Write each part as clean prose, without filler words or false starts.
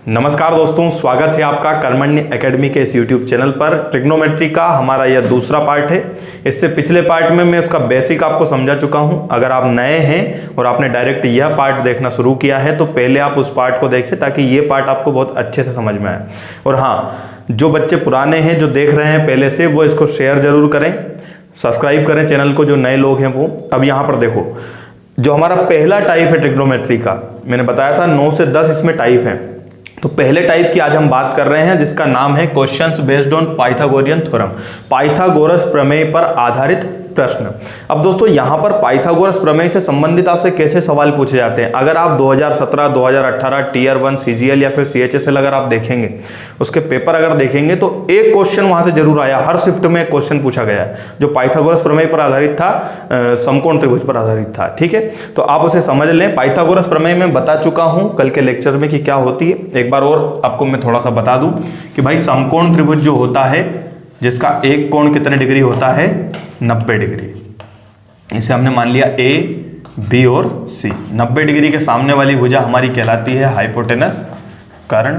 नमस्कार दोस्तों, स्वागत है आपका कर्मण्य एकेडमी के इस यूट्यूब चैनल पर। ट्रिग्नोमेट्री का हमारा यह दूसरा पार्ट है। इससे पिछले पार्ट में मैं उसका बेसिक आपको समझा चुका हूं। अगर आप नए हैं और आपने डायरेक्ट यह पार्ट देखना शुरू किया है तो पहले आप उस पार्ट को देखें ताकि ये पार्ट आपको बहुत अच्छे से समझ में आए। और हाँ, जो बच्चे पुराने हैं जो देख रहे हैं पहले से, वो इसको शेयर जरूर करें, सब्सक्राइब करें चैनल को। जो नए लोग हैं वो अब यहाँ पर देखो, जो हमारा पहला टाइप है ट्रिग्नोमेट्री का, मैंने बताया था 9 से 10 इसमें टाइप हैं। तो पहले टाइप की आज हम बात कर रहे हैं जिसका नाम है questions based on Pythagorean theorem, Pythagoras प्रमेय पर आधारित प्रश्न। अब दोस्तों यहाँ पर पाइथागोरस प्रमेय से संबंधित आपसे कैसे सवाल पूछे जाते हैं। अगर आप 2017, 2018 टियर 1 सीजीएल या फिर सीएचएसएल अगर आप देखेंगे, उसके पेपर अगर देखेंगे तो एक क्वेश्चन वहां से जरूर आया। हर शिफ्ट में एक क्वेश्चन पूछा गया है जो पाइथागोरस प्रमेय पर आधारित था, समकोण त्रिभुज पर आधारित था। ठीक है, तो आप उसे समझ लें। पाइथागोरस प्रमेय में बता चुका हूं कल के लेक्चर में कि क्या होती है। एक बार और आपको मैं थोड़ा सा बता दूं कि भाई समकोण त्रिभुज जो होता है जिसका एक कोण कितने डिग्री होता है, 90 डिग्री। इसे हमने मान लिया ए, बी और सी। 90 डिग्री के सामने वाली भुजा हमारी कहलाती है हाइपोटेनस, कर्ण।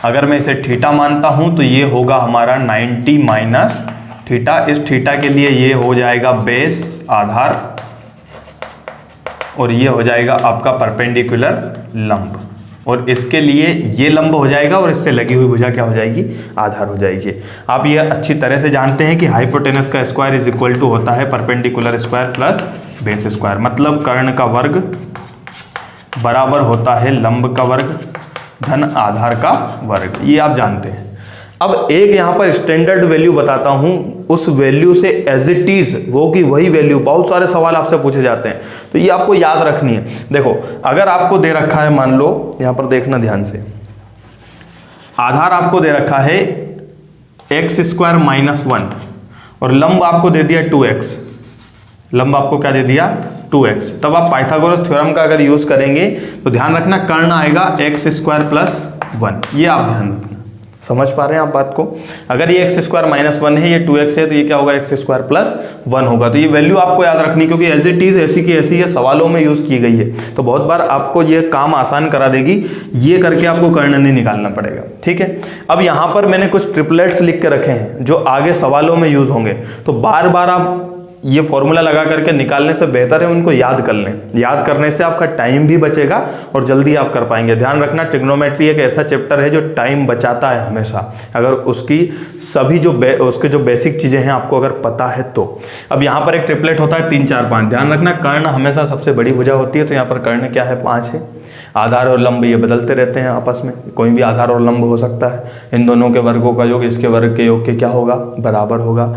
अगर मैं इसे थीटा मानता हूं तो ये होगा हमारा 90 माइनस थीटा। इस थीटा के लिए ये हो जाएगा बेस, आधार, और ये हो जाएगा आपका परपेंडिकुलर, लंब। और इसके लिए ये लंब हो जाएगा और इससे लगी हुई भुजा क्या हो जाएगी, आधार हो जाएगी। आप ये अच्छी तरह से जानते हैं कि हाइपोटेनस का स्क्वायर इज इक्वल टू होता है perpendicular square plus base square. मतलब कर्ण का वर्ग बराबर होता है लंब का वर्ग धन आधार का वर्ग। ये आप जानते हैं। अब एक यहां पर स्टैंडर्ड वैल्यू बताता हूं, उस वैल्यू से एज इट इज वो की वही वैल्यू। बहुत सारे सवाल आपसे पूछे जाते हैं तो ये आपको याद रखनी है। देखो, अगर आपको दे रखा है, मान लो यहां पर देखना ध्यान से, आधार आपको दे रखा है x² - 1 और लंब आपको दे दिया 2x। लंब आपको क्या दे दिया, 2x। तब आप पाइथागोरस थ्योरम का अगर यूज करेंगे तो ध्यान रखना कर्ण आएगा x² + 1। ये आप ध्यान रखना। समझ पा रहे हैं आप बात को। अगर ये x² - 1 है, ये 2x है, तो ये क्या होगा, x² + 1 होगा। तो ये वैल्यू आपको याद रखनी, क्योंकि एज इट इज ऐसी की ऐसी ये सवालों में यूज की गई है। तो बहुत बार आपको ये काम आसान करा देगी। ये करके आपको कर्ण नहीं निकालना पड़ेगा। ठीक है, अब यहाँ पर मैंने कुछ ट्रिपलेट्स लिख के रखे हैं जो आगे सवालों में यूज होंगे। तो बार बार आप ये फॉर्मूला लगा करके निकालने से बेहतर है उनको याद कर लें। याद करने से आपका टाइम भी बचेगा और जल्दी आप कर पाएंगे। ध्यान रखना, ट्रिग्नोमेट्री एक ऐसा चैप्टर है जो टाइम बचाता है हमेशा, अगर उसकी सभी उसके जो बेसिक चीज़ें हैं आपको अगर पता है तो। अब यहाँ पर एक ट्रिपलेट होता है 3, 4, 5। ध्यान रखना, कर्ण हमेशा सबसे बड़ी भुजा होती है, तो यहाँ पर कर्ण क्या है, 5 है। आधार और लंब ये बदलते रहते हैं आपस में, कोई भी आधार और लंब हो सकता है। इन दोनों के वर्गों का योग इसके वर्ग के योग के क्या होगा, बराबर होगा।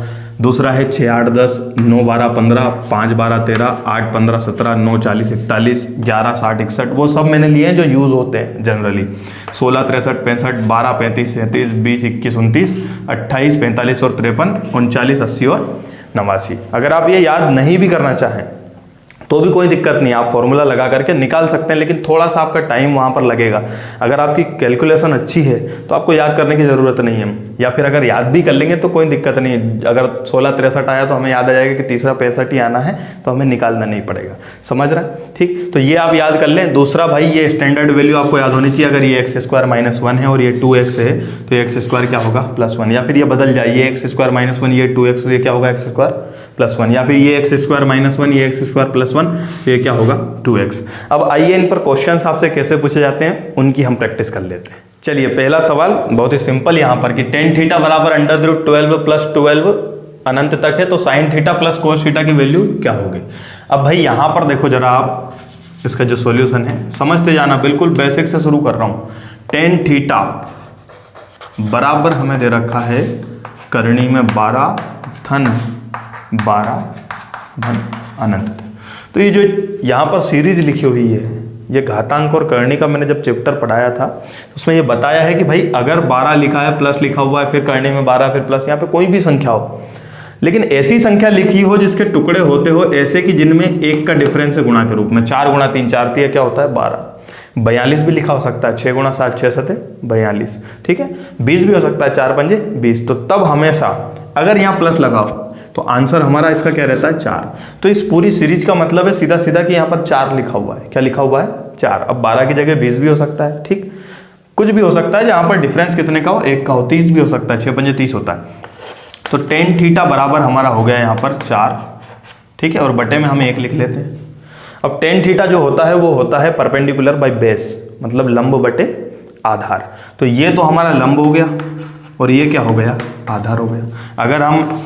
दूसरा है 6, 8, 10, 9, 12, 15, 5, 12, 13, 8, 15, 17, 9, 40, 41, 11, 60, 61, वो सब मैंने लिए हैं जो यूज होते हैं जनरली। 16, 63, 65, 12, 35, 37, 20, 21, 29, 28, 45 और 53, 39, 80 और 89। अगर आप ये याद नहीं भी करना चाहें तो भी कोई दिक्कत नहीं, आप फॉर्मूला लगा करके निकाल सकते हैं, लेकिन थोड़ा सा आपका टाइम वहाँ पर लगेगा। अगर आपकी कैलकुलेशन अच्छी है तो आपको याद करने की ज़रूरत नहीं है, या फिर अगर याद भी कर लेंगे तो कोई दिक्कत नहीं है। अगर 16, 63 आया तो हमें याद आ जाएगा कि तीसरा 65 ही आना है, तो हमें निकालना नहीं पड़ेगा। समझ रहे हैं? ठीक, तो ये आप याद कर लें। दूसरा भाई, ये स्टैंडर्ड वैल्यू आपको याद होनी चाहिए। अगर ये x² - 1 है और ये 2x है तो ये x² क्या होगा, +1। या फिर ये बदल जाए, ये x² - 1, ये 2x, तो ये क्या होगा, x² + 1। या फिर ये x² - 1, ये x² + 1, ये क्या होगा, 2x। अब आइए इन पर क्वेश्चंस आपसे कैसे पूछे जाते हैं उनकी हम प्रैक्टिस कर लेते हैं। चलिए, पहला सवाल बहुत ही सिंपल यहाँ पर कि tan थीटा बराबर √12 + 12 अनंत तक है, तो sin थीटा + cos थीटा की वैल्यू क्या होगी। अब भाई यहाँ पर देखो जरा, आप इसका जो सॉल्यूशन है समझते जाना, बिल्कुल बेसिक से शुरू कर रहा हूँ। tan थीटा बराबर हमें दे रखा है करणी में 12 धन 12 धन अनंत तक। तो ये जो यहाँ पर सीरीज लिखी हुई है, ये घातांक और करणी का मैंने जब चैप्टर पढ़ाया था तो उसमें ये बताया है कि भाई अगर 12 लिखा है, प्लस लिखा हुआ है, फिर करणी में 12, फिर प्लस, यहाँ पे कोई भी संख्या हो, लेकिन ऐसी संख्या लिखी हो जिसके टुकड़े होते हो ऐसे कि जिनमें 1 का डिफरेंस है गुणा के रूप में। 4 × 3 = 4, तो क्या होता है, 12। 42 भी लिखा हो सकता है, 6 × 7 = 6, 7 = 42। ठीक है, 20 भी हो सकता है, 4 × 5 = 20। तो तब हमेशा अगर यहाँ प्लस लगाओ तो आंसर हमारा इसका क्या रहता है, 4। तो इस पूरी सीरीज का मतलब है सीधा सीधा कि यहाँ पर 4 लिखा हुआ है। क्या लिखा हुआ है, 4। अब 12 की जगह 20 भी हो सकता है। ठीक, कुछ भी हो सकता है जहां पर डिफरेंस कितने का हो, 1 का हो, 30 भी हो सकता है, 6 पंजे 30 होता है। तो टेन थीटा बराबर हमारा हो गया यहाँ पर 4, ठीक है, और बटे में हम 1 लिख लेते हैं। अब टेन थीटा जो होता है वो होता है परपेंडिकुलर बाय बेस, मतलब लंब बटे आधार। तो ये तो हमारा लंब हो गया और ये क्या हो गया, आधार हो गया। अगर हम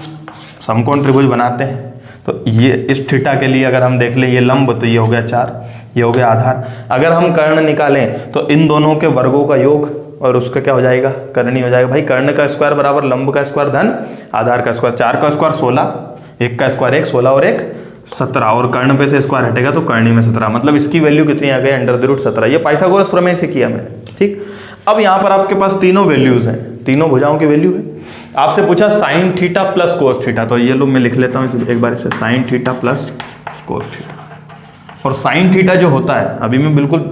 समकोण त्रिभुज बनाते हैं तो ये इस थीटा के लिए अगर हम देख लें ये लंब, तो ये हो गया 4, ये हो गया आधार। अगर हम कर्ण निकालें तो इन दोनों के वर्गों का योग और उसका क्या हो जाएगा, कर्णी हो जाएगा। भाई कर्ण का स्क्वायर बराबर लंब का स्क्वायर धन आधार का स्क्वायर। 4 का स्क्वायर 16, 1 का स्क्वायर 1, 16 और 1 17, और कर्ण पे से स्क्वायर हटेगा तो कर्णी में 17, मतलब इसकी वैल्यू कितनी आ गई, √17। ये पाइथागोरस प्रमेय से किया मैंने, ठीक। अब यहाँ पर आपके पास तीनों वैल्यूज हैं, तीनों भुजाओं की वैल्यू है। आपसे पूछा sign theta plus cos theta, तो ये लो मैं लिख लेता हूँ एक बार इसे, sign theta plus cos theta. और साइन थीटा जो होता है, अभी मैं बिल्कुल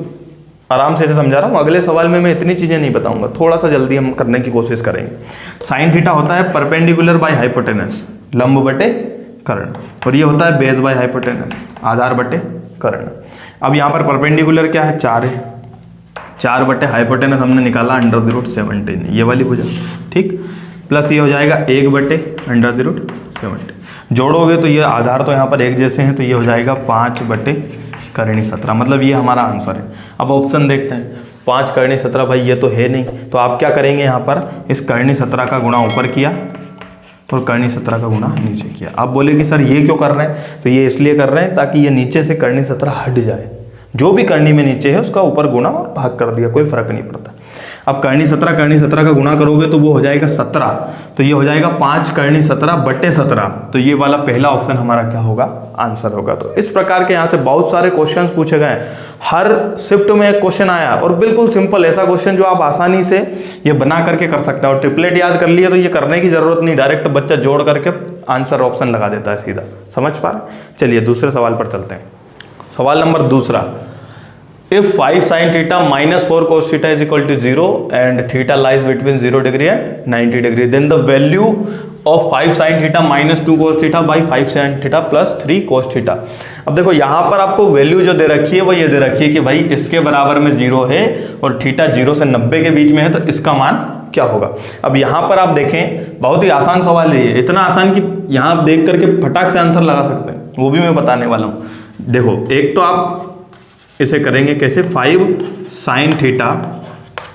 आराम से इसे समझा रहा हूँ, अगले सवाल में मैं इतनी चीजें नहीं बताऊंगा, थोड़ा सा जल्दी हम करने की कोशिश करेंगे। साइन थीटा होता है परपेंडिकुलर बाय हाइपोटेनस, लंब बटे कर्ण, और ये होता है बेस बाय हाइपोटेनस, आधार बटे कर्ण। अब यहाँ पर परपेंडिकुलर क्या है, 4 है, 4 बटे हाइपोटेनस हमने निकाला √17, ये वाली भुजा, ठीक, प्लस ये हो जाएगा 1 बटे √17। जोड़ोगे तो ये आधार तो यहाँ पर एक जैसे हैं, तो ये हो जाएगा 5 बटे कर्णी 17, मतलब ये हमारा आंसर है। अब ऑप्शन देखते हैं, 5 कर्णी 17, भाई ये तो है नहीं, तो आप क्या करेंगे, यहाँ पर इस कर्णी 17 का गुणा ऊपर किया और कर्णी 17 का गुणा नीचे किया। आप बोले कि सर ये क्यों कर रहे हैं, तो ये इसलिए कर रहे हैं ताकि ये नीचे से कर्णी 17 हट जाए, जो भी कर्णी में नीचे है उसका ऊपर गुणा और भाग कर दिया, कोई फर्क नहीं पड़ता। अब कर्णी 17 का गुणा करोगे तो वो हो जाएगा 17, तो ये हो जाएगा 5 कर्णी 17 बटे 17, तो ये वाला पहला ऑप्शन हमारा क्या होगा, आंसर होगा। तो इस प्रकार के यहाँ से बहुत सारे क्वेश्चंस पूछे गए, हर शिफ्ट में एक क्वेश्चन आया और बिल्कुल सिंपल ऐसा क्वेश्चन जो आप आसानी से ये बना करके कर सकते हैं। और ट्रिपलेट याद कर लिए तो ये करने की जरूरत नहीं, डायरेक्ट बच्चा जोड़ करके आंसर ऑप्शन लगा देता है सीधा, समझ पा रहे। चलिए दूसरे सवाल पर चलते हैं। सवाल नंबर दूसरा, if 5 sin theta minus 4 cos theta is equal to 0 and theta lies between 0 degree and 90 degree, then the value of 5 sin theta minus 2 cos theta by 5 sin theta plus 3 cos theta। अब देखो यहाँ पर आपको value जो दे रखी है वो ये दे रखी है कि भाई इसके बराबर में 0 है और थीटा 0 से 90 के बीच में है, तो इसका मान क्या होगा। अब यहाँ पर आप देखें, बहुत ही आसान सवाल है ये, इतना आसान कि यहाँ आप देख करके फटाक से आंसर लगा सकते हैं, वो भी मैं बताने वाला हूँ। देखो एक तो आप इसे करेंगे कैसे, 5 sine theta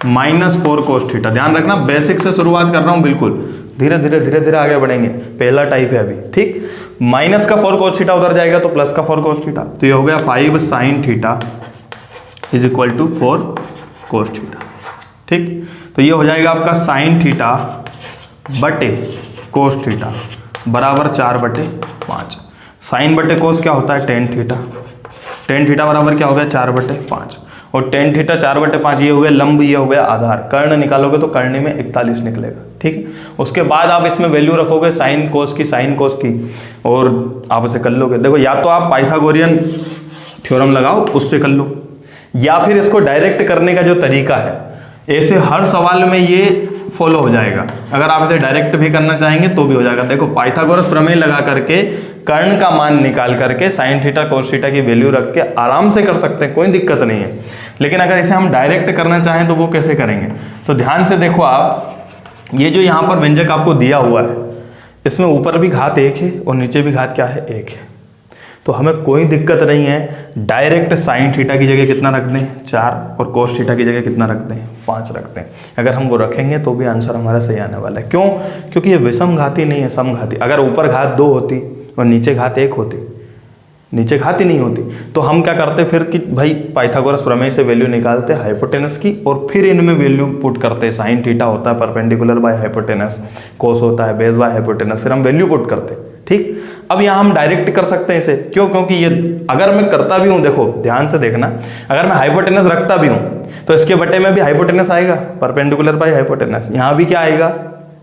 minus 4 cos theta. ध्यान रखना बेसिक से शुरुआत कर रहा हूं, बिल्कुल धीरे धीरे आगे बढ़ेंगे, पहला टाइप है अभी, ठीक। माइनस का 4 कोस थीटा उधर जाएगा तो प्लस का 4 कोस थीटा, तो ये हो गया 5 sine theta is equal to 4 cos theta, ठीक। तो ये हो जाएगा आपका साइन थीटा बटे कोस थीटा बराबर 4 बटे 5। साइन बटे कोस क्या होता है, टेन थीटा, टेन थीटा बराबर क्या हो गया, 4 बटे 5, और टेन थीटा 4 बटे 5 ये हो गया लंब, ये हो गया आधार। कर्ण निकालोगे तो कर्णी में 41 निकलेगा, ठीक। उसके बाद आप इसमें वैल्यू रखोगे साइन कोस की, और आप इसे कर लोगे। देखो या तो आप पाइथागोरियन थ्योरम लगाओ उससे कर लो, या फिर इसको डायरेक्ट करने का जो तरीका है, ऐसे हर सवाल में ये फॉलो हो जाएगा। अगर आप इसे डायरेक्ट भी करना चाहेंगे तो भी हो जाएगा। देखो पाइथागोरस प्रमेय लगा करके कर्ण का मान निकाल करके साइन थीटा कोस थीटा की वैल्यू रख के आराम से कर सकते हैं, कोई दिक्कत नहीं है। लेकिन अगर इसे हम डायरेक्ट करना चाहें तो वो कैसे करेंगे, तो ध्यान से देखो आप, ये जो यहाँ पर व्यंजक आपको दिया हुआ है इसमें ऊपर भी घात 1 है और नीचे भी घात क्या है, 1 है। तो हमें कोई दिक्कत नहीं है, डायरेक्ट साइन थीटा की जगह कितना रख दें, 4, और कोस थीटा की जगह कितना रख दें, 5 रख दें। अगर हम वो रखेंगे तो भी आंसर हमारा सही आने वाला है। क्यों, क्योंकि ये विषम घाती नहीं है, समघाती। अगर ऊपर घात 2 होती और नीचे घात 1 होती, नीचे घात ही नहीं होती, तो हम क्या करते फिर कि भाई पाइथागोरस प्रमेय से वैल्यू निकालते हाइपोटेनस की और फिर इनमें वैल्यू पुट करते। साइन थीटा होता है परपेंडिकुलर बाय हाइपोटेनस, कोस होता है बेस बाय हाइपोटेनस, फिर हम वैल्यू पुट करते, ठीक। अब यहाँ हम डायरेक्ट कर सकते हैं इसे, क्यों, क्योंकि ये अगर मैं करता भी हूँ, देखो ध्यान से देखना, अगर मैं हाइपोटेनस रखता भी हूँ तो इसके बटे में भी हाइपोटेनस आएगा, परपेंडिकुलर बाय हाइपोटेनस। यहाँ भी क्या आएगा,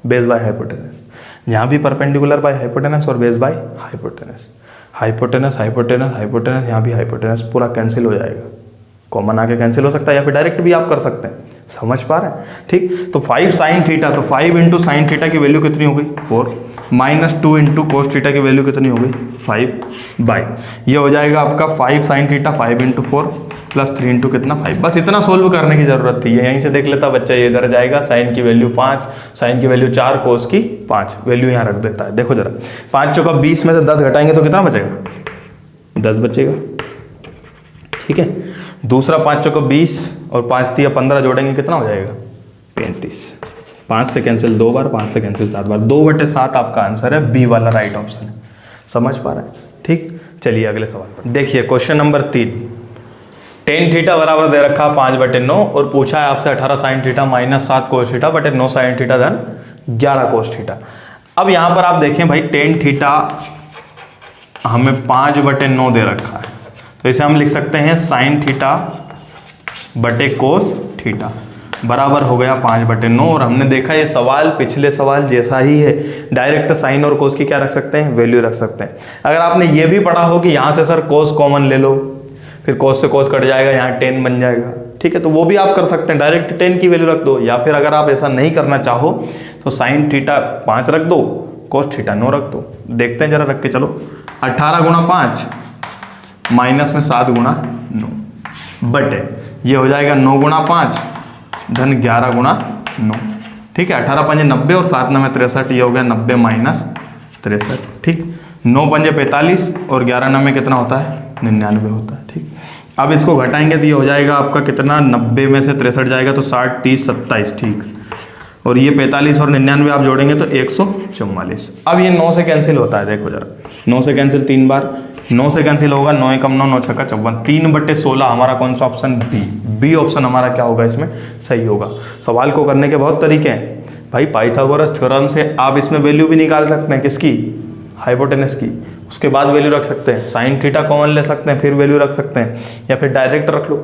बेस बाय हाइपोटेनस। यहाँ भी परपेंडिकुलर बाय हाइपोटेनस और base by hypotenuse, hypotenuse hypotenuse hypotenuse, यहाँ भी हाइपोटेनस, पूरा कैंसिल हो जाएगा। कॉमन आके कैंसिल हो सकता है, या फिर डायरेक्ट भी आप कर सकते हैं, समझ पा रहे हैं? ठीक, तो 5 साइन थीटा, तो 5 इंटू साइन थीटा की वैल्यू कितनी हो गई 4, माइनस 2 इंटू कोस थीटा की वैल्यू कितनी हो गई 5 बाई, ये हो जाएगा आपका 5 sine theta 5 into 4 plus 3 into कितना 5। बस इतना सोल्व करने की जरूरत थी, यहीं से देख लेता बच्चा, ये इधर जाएगा, साइन की वैल्यू 5, साइन की वैल्यू 4, कोस की 5, वैल्यू यहाँ रख देता है। देखो जरा, 5 चौका 20 में से 10 घटाएंगे तो कितना बचेगा 10 बचेगा। ठीक है, दूसरा 5 चौका 20 और 5 तिया 15 जोड़ेंगे कितना हो जाएगा 35। 5 से कैंसिल 2 बार, 5 से कैंसिल 7 बार, 2/7 आपका आंसर है, बी वाला राइट ऑप्शन है। समझ पा रहे हैं? ठीक, चलिए अगले सवाल पर देखिए। क्वेश्चन नंबर 3, टेन थीटा बराबर दे रखा 5/9 और पूछा है आपसे 18 sine theta minus 7 cos theta बटे 9 साइन थीटा धन 11 कोस थीटा। अब यहां पर आप देखें भाई, टेन थीटा हमें 5/9 दे रखा है, तो इसे हम लिख सकते हैं साइन थीटा बटे कोस थीटा बराबर हो गया 5/9। और हमने देखा ये सवाल पिछले सवाल जैसा ही है, डायरेक्ट साइन और कोस की क्या रख सकते हैं, वैल्यू रख सकते हैं। अगर आपने ये भी पढ़ा हो कि यहाँ से सर कोस कॉमन ले लो, फिर कोस से कोस कट जाएगा, यहाँ 10 बन जाएगा, ठीक है, तो वो भी आप कर सकते हैं, डायरेक्ट 10 की वैल्यू रख दो। या फिर अगर आप ऐसा नहीं करना चाहो तो साइन थीटा 5 रख दो, कोस थीटा 9 रख दो। देखते हैं जरा, रख के चलो। 18 गुणा 5 माइनस में 7 गुणा 9 बटे ये हो जाएगा 9 गुणा 5 धन 11 गुणा 9। ठीक है, 18 पंजे 90 और 7 9 63, ये हो गया 90 माइनस 63। ठीक, 9 पंजे 45 और 11 9 कितना होता है 99 होता है। ठीक, अब इसको घटाएंगे तो ये हो जाएगा आपका कितना, 90 में से 63 जाएगा तो 60 30 27। ठीक, और ये 45 और 99 आप जोड़ेंगे तो 144। अब ये 9 से कैंसिल होता है, देखो जरा, 9 से कैंसिल 3 बार, 9 से कैंसिल होगा, 9 एकम 9, 9 छक्का 54, 3/16 हमारा कौन सा ऑप्शन, बी ऑप्शन हमारा क्या होगा इसमें सही होगा। सवाल को करने के बहुत तरीके हैं भाई, पाइथागोरस थ्योरम से आप इसमें वैल्यू भी निकाल सकते हैं, किसकी, हाइपोटेनस की, उसके बाद वैल्यू रख सकते हैं, साइन थीटा कॉमन ले सकते हैं फिर वैल्यू रख सकते हैं, या फिर डायरेक्ट रख लो।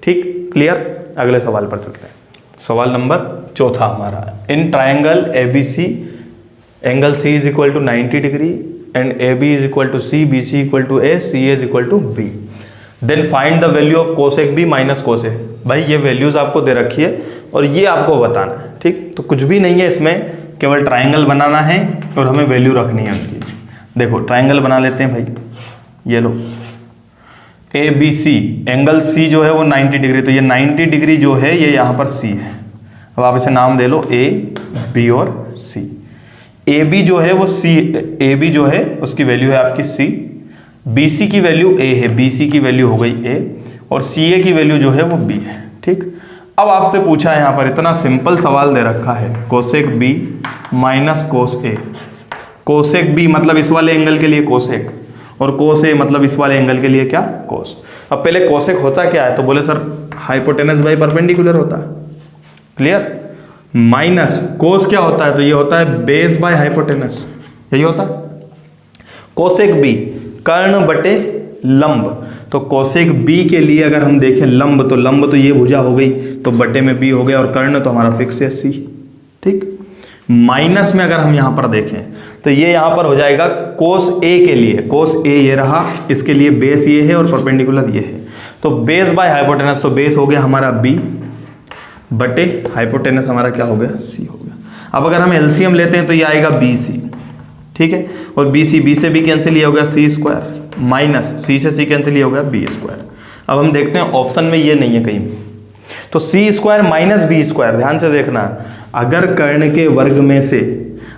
ठीक, क्लियर। अगले सवाल पर चलते हैं। सवाल नंबर 4 हमारा, in triangle ABC angle C is equal to 90 degree and AB is equal to C, BC equal to A, CA is equal to B, then find the value of cosec B minus cos A। भाई ये values आपको दे रखी है और ये आपको बताना है। ठीक, तो कुछ भी नहीं है इसमें, केवल ट्राइंगल बनाना है और हमें वैल्यू रखनी है उनकी। देखो ट्राइंगल बना लेते हैं भाई, ये लो ABC एंगल C जो है वो 90 डिग्री, तो ये 90 डिग्री जो है ये यहाँ पर C है। अब आप इसे नाम दे लो A, B और C। AB जो है वो AB जो है उसकी वैल्यू है आपकी C, BC की वैल्यू A है, BC की वैल्यू हो गई A, और CA की वैल्यू जो है वो B है। ठीक, अब आपसे पूछा है यहाँ पर, इतना सिंपल सवाल दे रखा है, cosec B minus cos A। Cosec B मतलब इस वाले एंगल के लिए कोसेक, और कोस A मतलब इस वाले एंगल के लिए क्या, कोस। अब पहले कोसेक होता क्या है, तो बोले सर हाइपोटेनस बाई परपेंडिकुलर होता है, क्लियर। माइनस कोस क्या होता है, तो ये होता है बेस बाय हाइपोटेनस, यही होता है। कोसेक B कर्ण बटे लंब, तो कोसेक B के लिए अगर हम देखें लंब, तो लंब तो ये भुजा हो गई, तो बटे में B हो गया, और कर्ण तो हमारा फिक्स है C। ठीक, माइनस में अगर हम यहाँ पर देखें तो ये यहाँ पर हो जाएगा कोस A के लिए, कोस A ये रहा, इसके लिए बेस ये है और परपेंडिकुलर ये है, तो बेस बाय हाइपोटेनस, तो बेस हो गया हमारा B बटे हाइपोटेनस हमारा क्या हो गया, C हो गया। अब अगर हम एलसीएम लेते हैं तो ये आएगा BC, ठीक है, और BC, B से B कैंसिल, ये हो गया C स्क्वायर, माइनस C से C कैंसिल, ये हो गया B स्क्वायर। अब हम देखते हैं ऑप्शन में ये नहीं है कहीं भी, तो C square minus B square, ध्यान से देखना, अगर कर्ण के वर्ग में से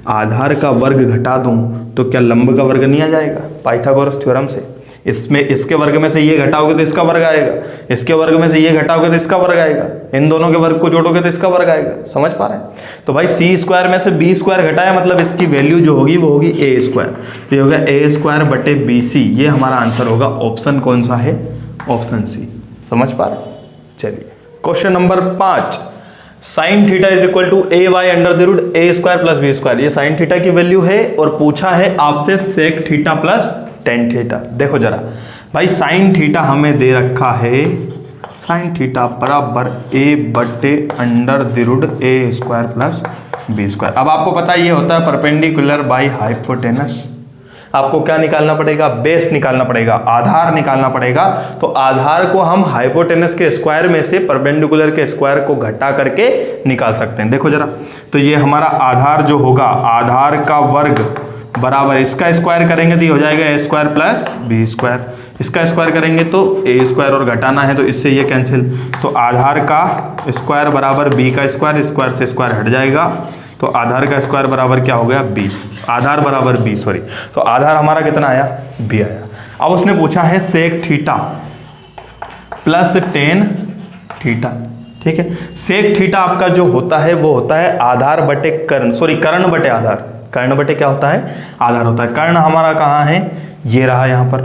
आधार का वर्ग घटा दूं तो क्या लंब का वर्ग नहीं आ जाएगा पाइथागोरस थ्योरम से। इसमें इसके वर्ग में से ये घटाओगे तो इसका वर्ग आएगा, इसके वर्ग में से ये घटाओगे तो इसका वर्ग आएगा, इन दोनों के वर्ग को जोड़ोगे तो इसका वर्ग आएगा। समझ पा रहे हैं? तो भाई C स्क्वायर में से B स्क्वायर घटाया, मतलब इसकी वैल्यू जो होगी वो होगी A स्क्वायर, तो ये होगा A स्क्वायर बटे BC, ये हमारा आंसर होगा। ऑप्शन कौन सा है? Option C। समझ पा रहे? चलिए question number 5, sine theta is equal to a by under the root A square plus B square. ये साइन थीटा की वैल्यू है और पूछा है आपसे sec theta plus tan theta. देखो जरा भाई, साइन थीटा हमें दे रखा है, साइन थीटा बराबर ए बटे under the root A square plus B square. अब आपको पता है ये होता है परपेंडिकुलर बाई हाइपोटेनस। आपको क्या निकालना पड़ेगा, बेस निकालना पड़ेगा, आधार निकालना पड़ेगा। तो आधार को हम हाइपोटेनस के स्क्वायर में से परपेंडिकुलर के स्क्वायर को घटा करके निकाल सकते हैं। देखो जरा, तो ये हमारा आधार जो होगा, आधार का वर्ग बराबर इसका स्क्वायर करेंगे तो ये हो जाएगा ए स्क्वायर प्लस बी स्क्वायर, इसका स्क्वायर करेंगे तो ए स्क्वायर और घटाना है तो इससे ये कैंसिल। तो आधार का स्क्वायर बराबर बी का स्क्वायर, स्क्वायर से स्क्वायर हट जाएगा तो आधार का स्क्वायर बराबर क्या हो गया, बी। आधार बराबर बी, सॉरी, तो आधार हमारा कितना आया, बी आया। अब उसने पूछा है sec theta plus tan theta, ठीक है। सेक थीटा आपका जो होता है वो होता है आधार बटे कर्ण, सॉरी कर्ण बटे आधार, कर्ण बटे क्या होता है, आधार होता है। कर्ण हमारा कहाँ है, ये रहा यहाँ पर,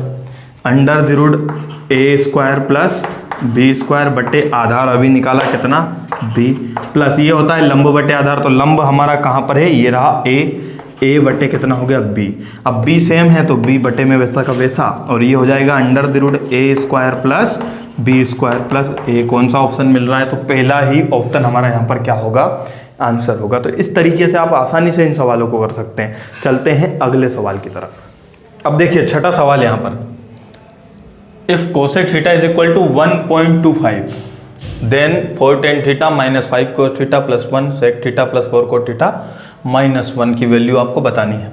under the root A square plus B square बटे आधार अभी निकाला कितना, बी, प्लस ये होता है लंब बटे आधार। तो लंब हमारा कहाँ पर है, ये रहा ए बटे कितना हो गया, बी। अब बी सेम है तो बी बटे में वैसा का वैसा, और ये हो जाएगा under the root A square plus B square plus A. कौन सा ऑप्शन मिल रहा है, तो पहला ही ऑप्शन हमारा यहाँ पर क्या होगा, आंसर होगा। तो इस तरीके से आप आसानी से इन सवालों को कर सकते हैं। चलते हैं अगले सवाल की तरफ। अब देखिए छठा सवाल यहाँ पर, if cosec theta is equal to 1.25 then 4 tan theta minus 5 cos theta plus 1 sec theta plus 4 cot theta minus 1 की वैल्यू आपको बतानी है।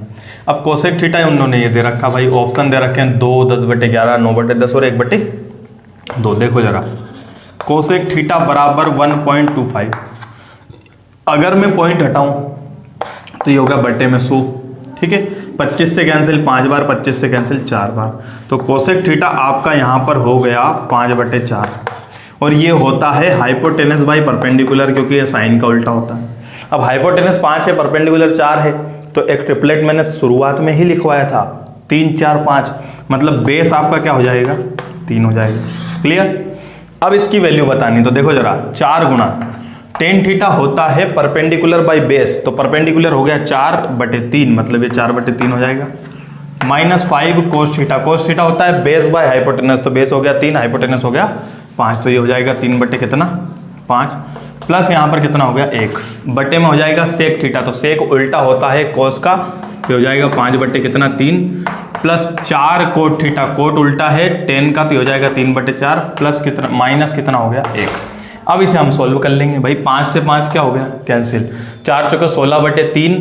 अब कोसेक थीटा उन्होंने ये दे रखा भाई, ऑप्शन दे रखे हैं 2, 10/11, 9/10 और 1/2। देखो जरा, कोसेक थीटा बराबर 1.25, अगर मैं पॉइंट हटाऊं तो ये होगा बटे में 100, ठीक है। 25 से कैंसिल 5 बार, 25 से कैंसिल 4 बार, तो कोसेक थीटा आपका यहाँ पर हो गया 5/4, और ये होता है हाइपोटेनस बाई परपेंडिकुलर, क्योंकि ये साइन का उल्टा होता है। अब हाइपोटेनस 5 है, परपेंडिकुलर 4 है, तो एक ट्रिपलेट मैंने शुरुआत में ही लिखवाया था 3, 4, 5, मतलब बेस आपका क्या हो जाएगा, 3 हो जाएगा। क्लियर। अब इसकी वैल्यू बतानी, तो देखो जरा, 4 गुना टेन थीटा होता है परपेंडिकुलर बाई बेस, तो परपेंडिकुलर हो गया 4/3, मतलब ये 4/3 हो जाएगा, minus 5 cos theta, cos theta होता है बेस बाय हाइपोटेनस, तो बेस हो गया 3, हाइपोटेनस हो गया 5, तो ये हो जाएगा 3/5, प्लस यहाँ पर कितना हो गया 1 बटे में हो जाएगा सेक थीटा, तो सेक उल्टा होता है कोस का, तो हो जाएगा 5/3 प्लस 4 कोट थीटा, कोट उल्टा है 10 का, तो हो जाएगा 3/4 प्लस कितना, माइनस कितना हो गया 1। अब इसे हम सोल्व कर लेंगे भाई, 5 से 5 क्या हो गया, कैंसिल, 4 चौके 16/3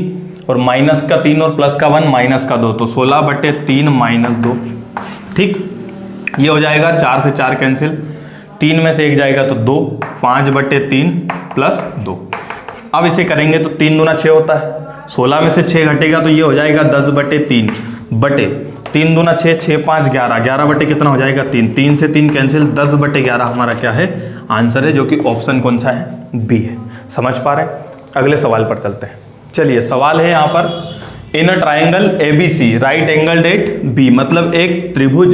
और माइनस का 3 और प्लस का 1 माइनस का 2, तो 16/3 माइनस 2, ठीक। ये हो जाएगा 4 से 4 कैंसिल, 3 में से 1 जाएगा तो 2, 5/3 प्लस 2। अब इसे करेंगे तो 3 दूना 6 होता है, 16 में से 6 घटेगा तो ये हो जाएगा 10/3 बटे 3 दूना 6, 6 5 11, 11 बटे कितना हो जाएगा 3, 3 से 3 कैंसिल, 10/11 हमारा क्या है, आंसर है, जो कि ऑप्शन कौन सा है, बी है। समझ पा रहे हैं। अगले सवाल पर चलते हैं। चलिए, सवाल है यहाँ पर, in a triangle ABC right angled at B, मतलब एक त्रिभुज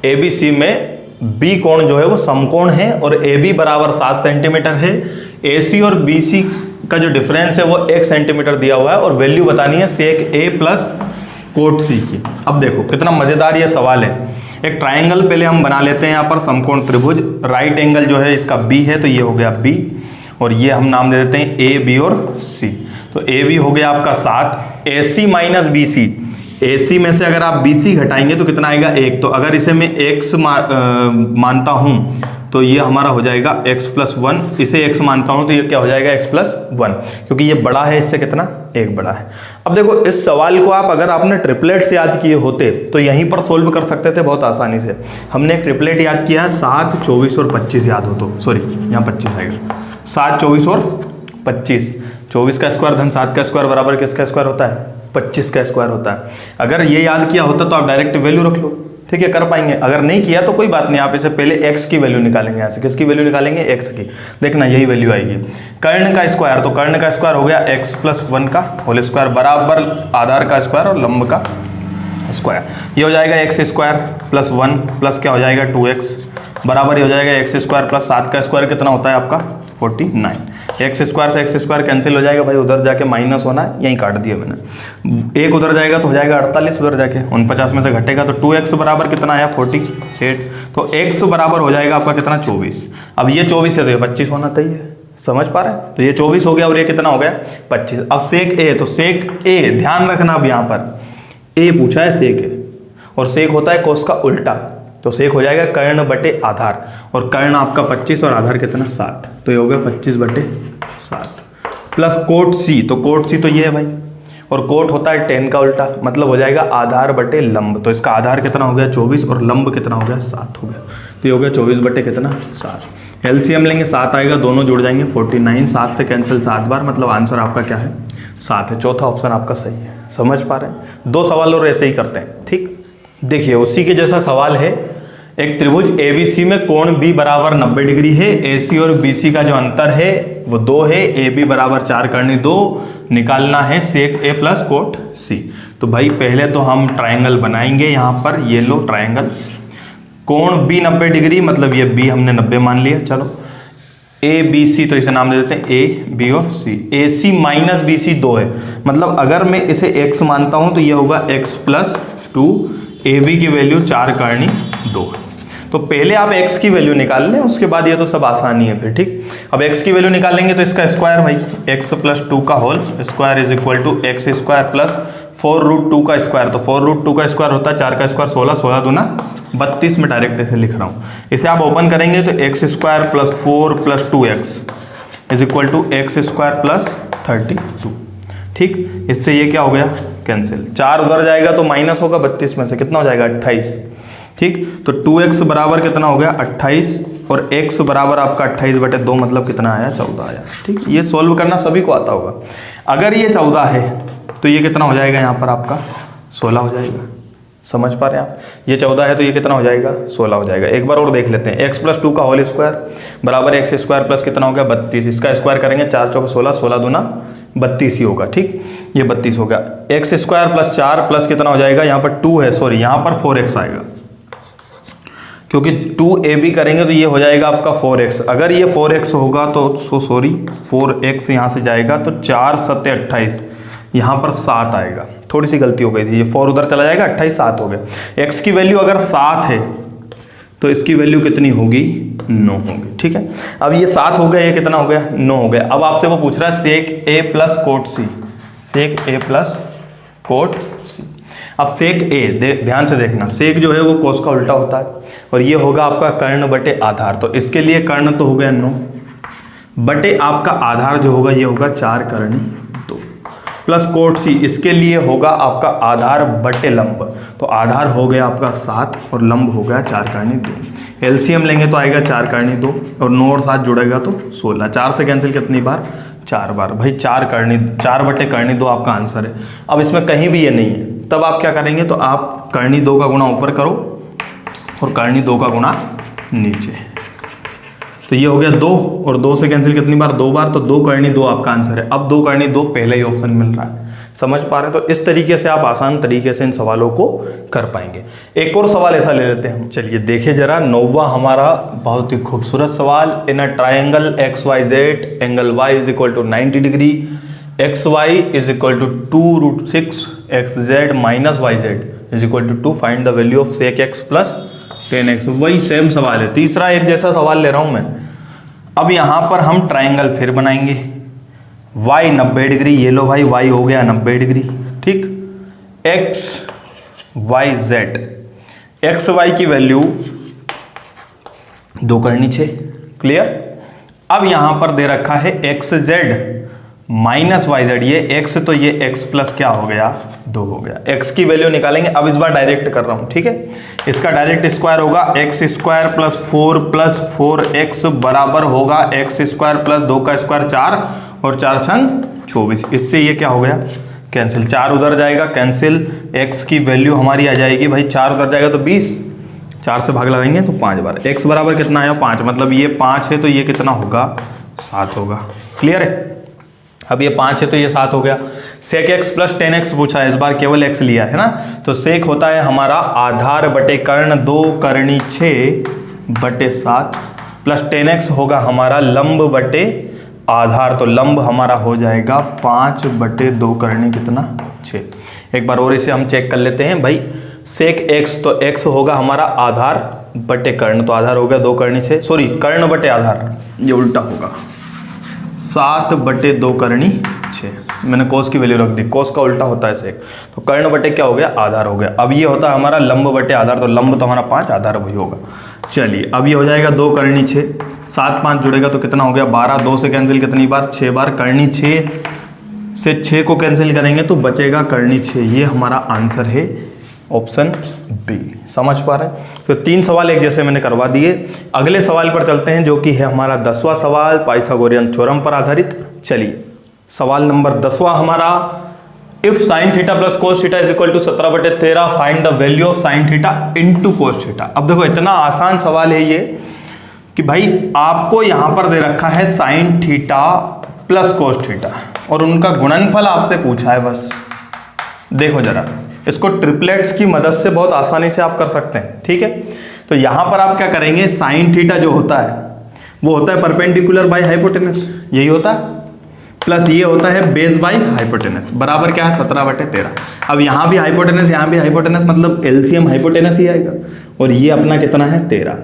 ABC में बी कोण जो है वो समकोण है और AB बराबर 7 सेंटीमीटर है, AC और BC का जो डिफरेंस है वो 1 सेंटीमीटर दिया हुआ है, और वैल्यू बतानी है sec A plus cot C की। अब देखो कितना मजेदार ये सवाल है। एक ट्राइंगल पहले हम बना लेते हैं यहाँ पर, समकोण त्रिभुज, राइट एंगल जो है इसका B है, तो ये हो गया B, और ये हम नाम दे देते हैं A, B और C। तो AB हो गया आपका 7, AC माइनस BC, AC में से अगर आप BC घटाएंगे तो कितना आएगा 1, तो अगर इसे मैं x मानता हूँ तो ये हमारा हो जाएगा x प्लस 1, इसे x मानता हूँ तो ये क्या हो जाएगा x प्लस 1, क्योंकि ये बड़ा है इससे कितना, 1 बड़ा है। अब देखो इस सवाल को आप अगर आपने ट्रिपलेट्स याद किए होते तो यहीं पर सोल्व कर सकते थे बहुत आसानी से। हमने एक ट्रिपलेट याद किया है, 7, 24 और 25 याद हो, तो सॉरी यहाँ 25 आएगा, 7, 24 और 25, 24 का स्क्वायर धन 7 का स्क्वायर बराबर किसका स्क्वायर होता है, 25 का स्क्वायर होता है। अगर ये याद किया होता तो आप डायरेक्ट वैल्यू रख लो, ठीक है, कर पाएंगे। अगर नहीं किया तो कोई बात नहीं, आप इसे पहले x की वैल्यू निकालेंगे, यहाँ से किसकी वैल्यू निकालेंगे, x की। देखना यही वैल्यू आएगी। कर्ण का स्क्वायर, तो कर्ण का स्क्वायर हो गया x प्लस 1 का होल स्क्वायर बराबर आधार का स्क्वायर और लंब का स्क्वायर, ये हो जाएगा x स्क्वायर प्लस 1 प्लस क्या हो जाएगा 2x बराबर, ये हो जाएगा x स्क्वायर प्लस 7 का स्क्वायर कितना होता है आपका 49। एक्स स्क्वायर से एक्स स्क्वायर कैंसिल हो जाएगा भाई, उधर जाके माइनस होना है, यहीं काट दिया मैंने, 1 उधर जाएगा तो हो जाएगा 48, उधर जाके 49 में से घटेगा तो 2x बराबर कितना आया 48, तो x बराबर हो जाएगा आपका कितना 24। अब ये 24 है तो ये 25 होना चाहिए, समझ पा रहे हैं, तो ये 24 हो गया और ये कितना हो गया 25। अब सेक A, तो सेक A ध्यान रखना, अब यहाँ पर ए पूछा है सेक है, और सेक होता है कोस का उल्टा, तो सेक हो जाएगा कर्ण बटे आधार, और कर्ण आपका 25 और आधार कितना 60, तो ये हो गया 25/60 प्लस कोट सी, तो कोट सी तो ये है भाई, और कोट होता है tan का उल्टा, मतलब हो जाएगा आधार बटे लंब, तो इसका आधार कितना हो गया 24 और लंब कितना हो गया 7 हो गया, तो ये हो गया 24 बटे कितना 7। एलसीएम लेंगे 7 आएगा, दोनों जुड़ जाएंगे 49, 7 से कैंसिल 7 बार, मतलब आंसर आपका क्या है 7 है। चौथा ऑप्शन आपका सही है। समझ पा रहे हैं? 2 सवाल और ऐसे ही करते हैं। ठीक, देखिए उसी के जैसा सवाल है, एक त्रिभुज ABC में कोण B बराबर 90 डिग्री है, AC और BC का जो अंतर है वो 2 है, AB बराबर 4 करनी 2, निकालना है sec A plus cot C। तो भाई पहले तो हम ट्रायंगल बनाएंगे, यहाँ पर ये लो ट्रायंगल, कोण B 90 डिग्री, मतलब ये B हमने 90 मान लिया, चलो ABC तो इसे नाम दे देते हैं A, B और C। AC माइनस BC 2 है, मतलब अगर मैं इसे x मानता हूँ तो ये होगा x प्लस 2, AB की वैल्यू 4 करनी 2। तो पहले आप x की वैल्यू निकाल लें, उसके बाद ये तो सब आसानी है फिर। ठीक, अब x की वैल्यू निकालेंगे तो इसका स्क्वायर भाई, x प्लस 2 का whole square is equal to x square plus 4√2 का स्क्वायर, तो 4√2 का स्क्वायर होता है 4 का स्क्वायर 16, 16 दूना 32 में डायरेक्ट ऐसे लिख रहा हूँ। इसे आप ओपन करेंगे तो x square plus 4 plus 2x is equal to x square plus 32। ठीक, इससे ये क्या हो गया कैंसिल, 4 उधर जाएगा तो माइनस होगा 32 में से, कितना हो जाएगा 28। ठीक, तो 2x बराबर कितना हो गया 28, और x बराबर आपका 28/2 मतलब कितना आया 14 आया। ठीक, ये सॉल्व करना सभी को आता होगा। अगर ये 14 है तो ये कितना हो जाएगा यहाँ पर आपका 16 हो जाएगा। समझ पा रहे हैं आप? ये 14 है तो ये कितना हो जाएगा 16 हो जाएगा। एक बार और देख लेते हैं, x प्लस 2 का होल स्क्वायर बराबर एक्स स्क्वायर प्लस कितना हो गया 32, इसका स्क्वायर करेंगे 4 चौके 16, 16 दूना 32 ही होगा। ठीक, ये 32 हो गया। एक्स स्क्वायर प्लस 4 प्लस कितना हो जाएगा, यहाँ पर 2 है, सॉरी यहाँ पर 4x आएगा, क्योंकि 2ab करेंगे तो ये हो जाएगा आपका 4x। अगर ये 4x होगा तो सॉरी 4x यहाँ से जाएगा तो 4 7 28, यहाँ पर 7 आएगा, थोड़ी सी गलती हो गई थी, ये 4 उधर चला जाएगा 28 7 हो गया। x की वैल्यू अगर 7 है तो इसकी वैल्यू कितनी होगी 9 होगी। ठीक है, अब ये 7 हो गया, ये कितना हो गया 9 हो गया। अब आपसे वो पूछ रहा है sec A plus cot C, sec A plus cot C। अब सेक A ध्यान से देखना, सेक जो है वो कोस का उल्टा होता है, और ये होगा आपका कर्ण बटे आधार, तो इसके लिए कर्ण तो हो गया 9 बटे आपका आधार जो होगा ये होगा 4 करनी 2 प्लस कोट C, इसके लिए होगा आपका आधार बटे लंब, तो आधार हो गया आपका 7 और लंब हो गया 4 करनी 2। एलसीएम लेंगे तो आएगा 4 करनी 2 और 9 और 7 जुड़ेगा तो 16, 4 से कैंसिल कितनी बार 4 बार भाई, 4 बटे करनी 2 आपका आंसर है। अब इसमें कहीं भी ये नहीं है, तब आप क्या करेंगे तो आप करनी 2 का गुणा ऊपर करो और करनी 2 का गुणा नीचे, तो ये हो गया 2 और 2 से कैंसिल कितनी बार 2 बार, तो 2 करनी 2 आपका आंसर है। अब 2 करनी 2 पहले ही ऑप्शन मिल रहा है। समझ पा रहे हैं? तो इस तरीके से आप आसान तरीके से इन सवालों को कर पाएंगे। एक और सवाल ऐसा ले लेते हैं हम, चलिए देखिए जरा 9वां हमारा बहुत ही खूबसूरत सवाल। In a triangle XYZ angle y is equal to 90 degree, XY is equal to 2√6 XZ minus YZ is equal to 2, find the value of sec x plus 10x। वही सेम सवाल है, तीसरा एक जैसा सवाल ले रहा हूं मैं। अब यहां पर हम ट्राइंगल फिर बनाएंगे, y 90 डिग्री, ये लो भाई y हो गया 90 डिग्री। ठीक, x y z, x y की वैल्यू 2 करनी 6, क्लियर। अब यहां पर दे रखा है x z minus y z, ये x तो ये x प्लस क्या हो गया 2 हो गया। x की वैल्यू निकालेंगे, अब इस बार डायरेक्ट कर रहा हूं, ठीक है। इसका डायरेक्ट स्क्वायर होगा x square plus 4 plus 4x बराबर होगा एक्स स्क्वायर प्लस 2 का स्क्वायर 4 और 4 छंग 24। इससे ये क्या हो गया कैंसिल, 4 उधर जाएगा कैंसिल, x की वैल्यू हमारी आ जाएगी भाई 4 उधर जाएगा तो 20, 4 से भाग लगाएंगे तो 5 बार। x बराबर कितना आया 5, मतलब ये 5 है तो ये कितना होगा 7 होगा, क्लियर है। अब ये 5 है तो ये 7 हो गया। सेक x प्लस 10x पूछा है, इस बार केवल x लिया है ना, तो सेक होता है हमारा आधार बटे कर्ण 2 करनी 6 बटे 7 प्लस 10x होगा हमारा लंब बटे आधार, तो लंब हमारा हो जाएगा 5 बटे 2 करनी कितना 6। एक बार और इसे हम चेक कर लेते हैं भाई, सेक x तो x होगा हमारा आधार बटे कर्ण, तो आधार हो गया 2 करनी 6, सॉरी कर्ण बटे आधार, ये उल्टा होगा, 7/2 करनी 6। मैंने कोस की वैल्यू रख दी, कोस का उल्टा होता है सेक, तो कर्ण बटे क्या हो गया, आधार हो गया। अब ये होता है हमारा लंब बटे आधार, तो लंब तो हमारा 5, आधार वही होगा। चलिए अब ये हो जाएगा 2 करनी 6, 7 5 जुड़ेगा तो कितना हो गया 12, 2 से कैंसिल कितनी बार 6 बार, करनी 6 से 6 को कैंसिल करेंगे तो बचेगा करनी 6। ये हमारा आंसर है ऑप्शन बी। समझ पा रहे हैं? तो 3 सवाल एक जैसे मैंने करवा दिए। अगले सवाल पर चलते हैं जो कि है हमारा 10वां सवाल पाइथागोरियन थ्योरम पर आधारित। चलिए सवाल नंबर 10वां हमारा, if sine theta plus cos theta is equal to 17/13 find the value of sine theta into cos theta. अब देखो इतना आसान सवाल है ये कि भाई आपको यहां पर दे रखा है sign theta plus cos theta और उनका गुणनफल आपसे पूछा है। बस देखो जरा, इसको ट्रिपलेट्स की मदद से बहुत आसानी से आप कर सकते हैं। ठीक है, तो यहां पर आप क्या करेंगे, साइन थीटा जो होता है वो होता है परपेंडिकुलर बाय हाइपोटेनस, यही होता है, प्लस ये होता है बेस बाय हाइपोटेनस, बराबर क्या है 17/13। अब यहाँ भी हाइपोटेनस यहाँ भी हाइपोटेनस, मतलब एलसीएम हाइपोटेनस ही आएगा। और ये अपना कितना है 13।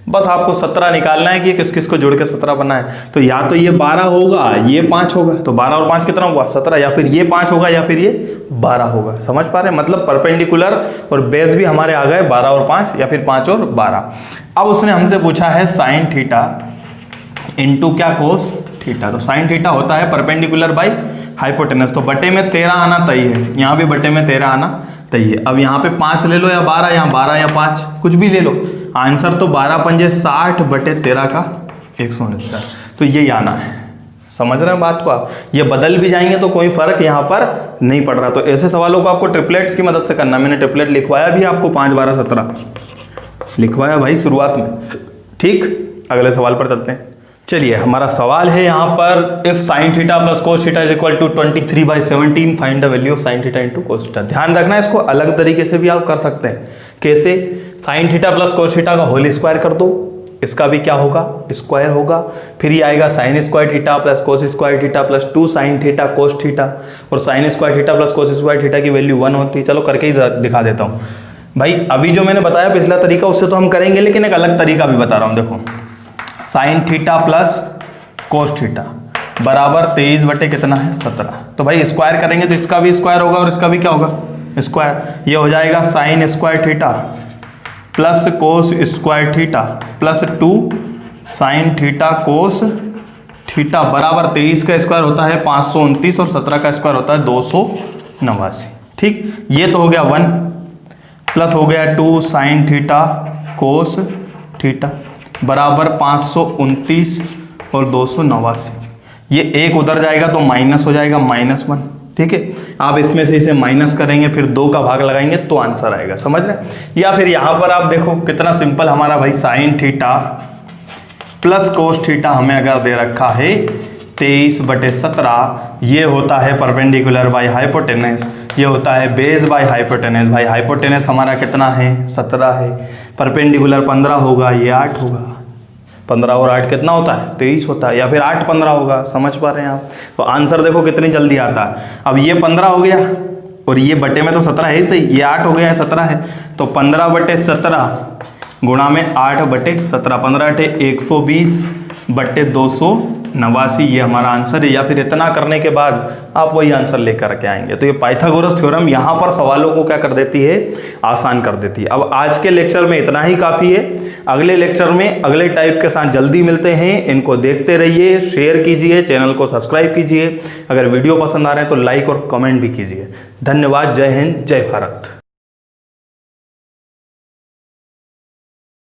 बस आपको 17 निकालना है कि किस किस को जोड़ के 17 बना है। तो या तो ये 12 होगा, ये 5 होगा, तो 12 और 5 कितना हुआ 17, या फिर ये 5 होगा या फिर ये 12 होगा। समझ पा रहे हैं? मतलब परपेंडिकुलर और बेस भी हमारे आ गए 12 और 5 या फिर 5 और 12। अब उसने हमसे पूछा है साइन थीटा इंटू क्या कोस थीटा, तो साइन थीटा होता है परपेंडिकुलर बाय हाइपोटेनस, तो बटे में 13 आना तय है, यहाँ भी बटे में 13 आना तय है। अब यहाँ पे 5 ले लो या 12, यहाँ 12 या 5 कुछ भी ले लो, आंसर तो 12 पंजे 60/13 का 169, तो यही आना है। समझ रहे हैं बात को आप? ये बदल भी जाएंगे तो कोई फर्क यहाँ पर नहीं पड़ रहा। तो ऐसे सवालों को आपको ट्रिपलेट्स की मदद से करना। मैंने ट्रिपलेट लिखवाया भी आपको 5 12 17 लिखवाया भाई शुरुआत में। ठीक, अगले सवाल पर चलते हैं। चलिए हमारा सवाल है यहाँ पर, if sine theta plus cos theta is equal to 23/17 find the value of sine theta into cos theta. ध्यान रखना, इसको अलग तरीके से भी आप कर सकते हैं। कैसे? Sign theta plus cos theta का होल स्क्वायर कर दो, इसका भी क्या होगा स्क्वायर होगा, फिर ये आएगा sine square theta plus cos square theta plus 2 sine theta cos theta, और sine square theta plus cos square theta की वैल्यू 1 होती है। चलो करके ही दिखा देता हूँ भाई। अभी जो मैंने बताया पिछला तरीका उससे तो हम करेंगे, लेकिन एक अलग तरीका भी बता रहा हूँ। देखो sign theta plus cos theta बराबर 23 बटे कितना है 17, तो भाई स्क्वायर करेंगे तो इसका भी स्क्वायर होगा और इसका भी क्या होगा स्क्वायर। ये हो जाएगा sign square theta plus cos square theta plus 2 sine theta cos theta बराबर 23 का स्क्वायर होता है 529 और 17 का स्क्वायर होता है 289। ठीक, ये तो हो गया 1 प्लस हो गया 2 साइन थीटा कोस थीटा बराबर 529 और 289। ये एक उधर जाएगा तो माइनस हो जाएगा -1। ठीक है, आप इसमें से इसे माइनस करेंगे फिर 2 का भाग लगाएंगे तो आंसर आएगा। समझ रहे? या फिर यहाँ पर आप देखो कितना सिंपल हमारा भाई, sign theta plus cos theta हमें अगर दे रखा है 23/17, ये होता है परपेंडिकुलर बाय हाइपोटेनस, ये होता है बेस बाय हाइपोटेनस। भाई हाइपोटेनस हमारा कितना है 17 है, परपेंडिकुलर 15 होगा, ये 8 होगा, 15 और 8 कितना होता है 23 होता है, या फिर 8 15 होगा। समझ पा रहे हैं आप? तो आंसर देखो कितनी जल्दी आता है। अब ये 15 हो गया और ये बटे में तो 17 है ही सही, ये 8 हो गया है 17 है, तो 15/17 गुणा में 8/17, 15/120/289, ये हमारा आंसर है। या फिर इतना करने के बाद आप वही आंसर लेकर के आएंगे। तो ये पाइथागोरस थ्योरम यहाँ पर सवालों को क्या कर देती है, आसान कर देती है। अब आज के लेक्चर में इतना ही काफ़ी है। अगले लेक्चर में अगले टाइप के साथ जल्दी मिलते हैं। इनको देखते रहिए, शेयर कीजिए, चैनल को सब्सक्राइब कीजिए। अगर वीडियो पसंद आ रहे हैं तो लाइक और कमेंट भी कीजिए। धन्यवाद। जय हिंद, जय भारत।